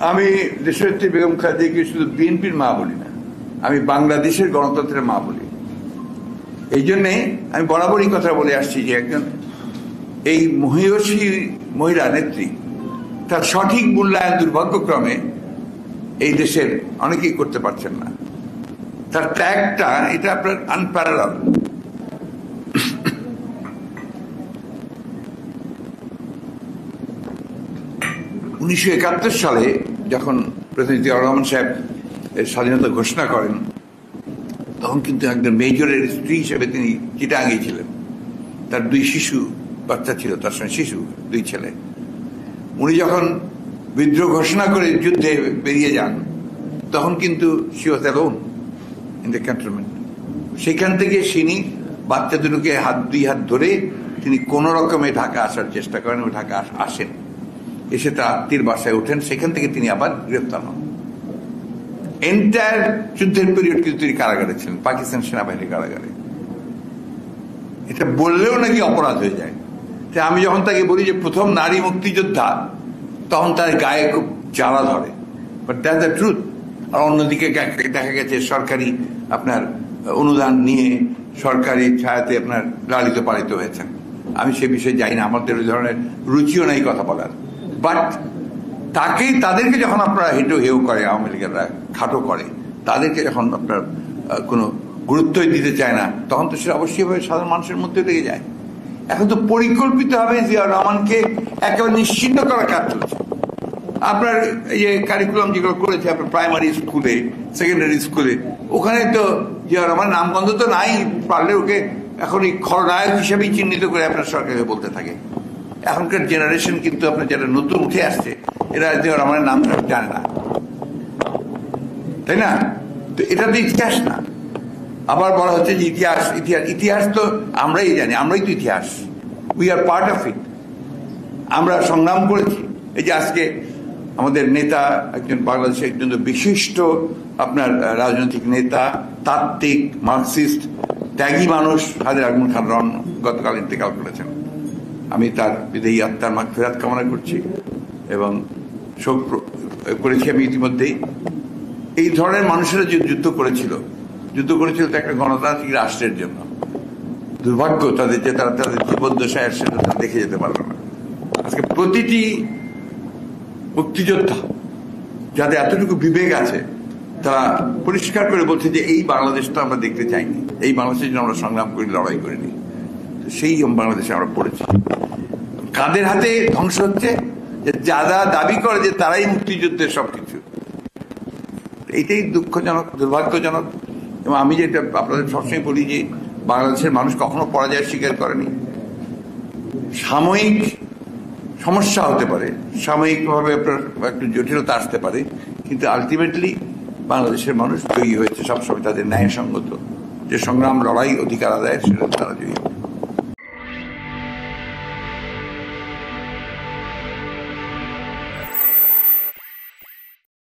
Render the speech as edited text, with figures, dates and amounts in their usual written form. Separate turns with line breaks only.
আমি দেশনেত্রী বেগম খালেদাকে শুধু বিএনপির মা বলি না, আমি বাংলাদেশের গণতন্ত্রের মা বলি। এই জন্যে আমি বরাবরই কথা বলে আসছি যে একজন এই মহিয়সী মহিলা নেত্রী, তার সঠিক মূল্যায়ন দুর্ভাগ্যক্রমে এই দেশের অনেকেই করতে পারছেন না। তার ত্যাগটা এটা আপনার আনপ্যারালাল। উনিশশো ৭১ সালে যখন প্রেসিডেন্ট জিয়াউর রহমান সাহেব স্বাধীনতা ঘোষণা করেন, তখন কিন্তু একজন মেজরের স্ত্রী হিসেবে তিনি চিটাগাঙ্গে ছিলেন। তার 2 শিশু বাচ্চা ছিল, তার সঙ্গে শিশু 2 ছেলে। উনি যখন বিদ্রোহ ঘোষণা করে যুদ্ধে বেরিয়ে যান, তখন কিন্তু she was alone in the cantonment। সেখান থেকে তিনি বাচ্চা দুটোকে 2 হাত ধরে তিনি কোন রকমে ঢাকা আসার চেষ্টা করেন এবং ঢাকা আসেন। এসে তার আত্মীয়ের বাসায় ওঠেন, সেখান থেকে তিনি আবার গ্রেফতার হন। এন্টায়ার যুদ্ধের পিরিয়ড কিন্তু তিনি কারাগারে ছিলেন, পাকিস্তান সেনাবাহিনীর কারাগারে। এটা বললেও নাকি অপরাধ হয়ে যায়। আমি যখন তাকে বলি যে প্রথম নারী মুক্তিযোদ্ধা, তখন তার গায়ে খুব জ্বালা ধরে, বাট দ্যাটস দ্য ট্রুথ। আর অন্যদিকে দেখা গেছে সরকারি আপনার অনুদান নিয়ে সরকারি ছায়াতে আপনার লালিত পালিত হয়েছেন। আমি সে বিষয়ে যাই না, আমাদের ওই ধরনের রুচিও নাই কথা বলার। বাট তাদেরকে যখন আপনারা হেউ করে, আওয়ামী লীগেরা খাটো করে, তাদেরকে যখন আপনার কোনো গুরুত্বই দিতে চায় না, তখন তো সেটা অবশ্যই সাধারণ মানুষের মধ্যে লেগে যায়। এখন তো পরিকল্পিতভাবে জিয়াউর রহমানকে একেবারে নিশ্চিহ্ন করার কাজ চলছে। আপনার এই যে কারিকুলাম যেগুলো করেছে আপনার প্রাইমারি স্কুলে, সেকেন্ডারি স্কুলে, ওখানে তো জিয়াউর রহমান নামগন্ধ তো নাই। পারলে ওকে এখন এই খলনায়ক হিসেবেই চিহ্নিত করে আপনার সরকারকে বলতে থাকে। এখনকার জেনারেশন কিন্তু আপনার যারা নতুন উঠে আসছে, এরা জিয়াউর রহমানের নাম জানে না, তাই না? তো এটা তো ইতিহাস না। আবার বলা হচ্ছে যে ইতিহাস ইতিহাস ইতিহাস তো আমরাই জানি, আমরাই তো ইতিহাস, we are part of it. আমরা সংগ্রাম করেছি। এই যে আজকে আমাদের নেতা, একজন বাংলাদেশের একজন বিশিষ্ট আপনার রাজনৈতিক নেতা, তাত্ত্বিক, মার্কসিস্ট, ত্যাগী মানুষ হাজী আজমল খান রন গতকাল ইন্তেকাল করেছেন। আমি তার বিদেহী আত্মার মাগফিরাত কামনা করছি এবং শোক করেছি আমি ইতিমধ্যেই। এই ধরনের মানুষেরা যে যুদ্ধ করেছিল তো একটা গণতান্ত্রিক রাষ্ট্রের জন্য। দুর্ভাগ্য তাদের যে তারা তাদের জীবদ্দশায় সেটা দেখে যেতে পারবে না। আজকে প্রতিটি মুক্তিযোদ্ধা যাদের এতটুকু বিবেক আছে, তারা পরিষ্কার করে বলছে যে এই বাংলাদেশটা আমরা দেখতে চাইনি, এই বাংলাদেশের জন্য আমরা সংগ্রাম করি, লড়াই করিনি। সেই বাংলাদেশে আমরা পড়েছি। কাদের হাতে ধ্বংস হচ্ছে? যারা দাবি করে যে তারাই মুক্তিযুদ্ধের সবকিছু। এইটাই দুঃখজনক, দুর্ভাগ্যজনক। এবং আমি যেটা আপনাদের সবসময় বলি যে বাংলাদেশের মানুষ কখনো পরাজয় স্বীকার করেনি। সাময়িক সমস্যা হতে পারে, সাময়িকভাবে আপনার একটু জটিলতা আসতে পারে, কিন্তু আলটিমেটলি বাংলাদেশের মানুষ জয়ী হয়েছে সবসময়। তাদের ন্যায়সঙ্গত যে সংগ্রাম, লড়াই, অধিকার আদায়, সেটা তারা জয়ী।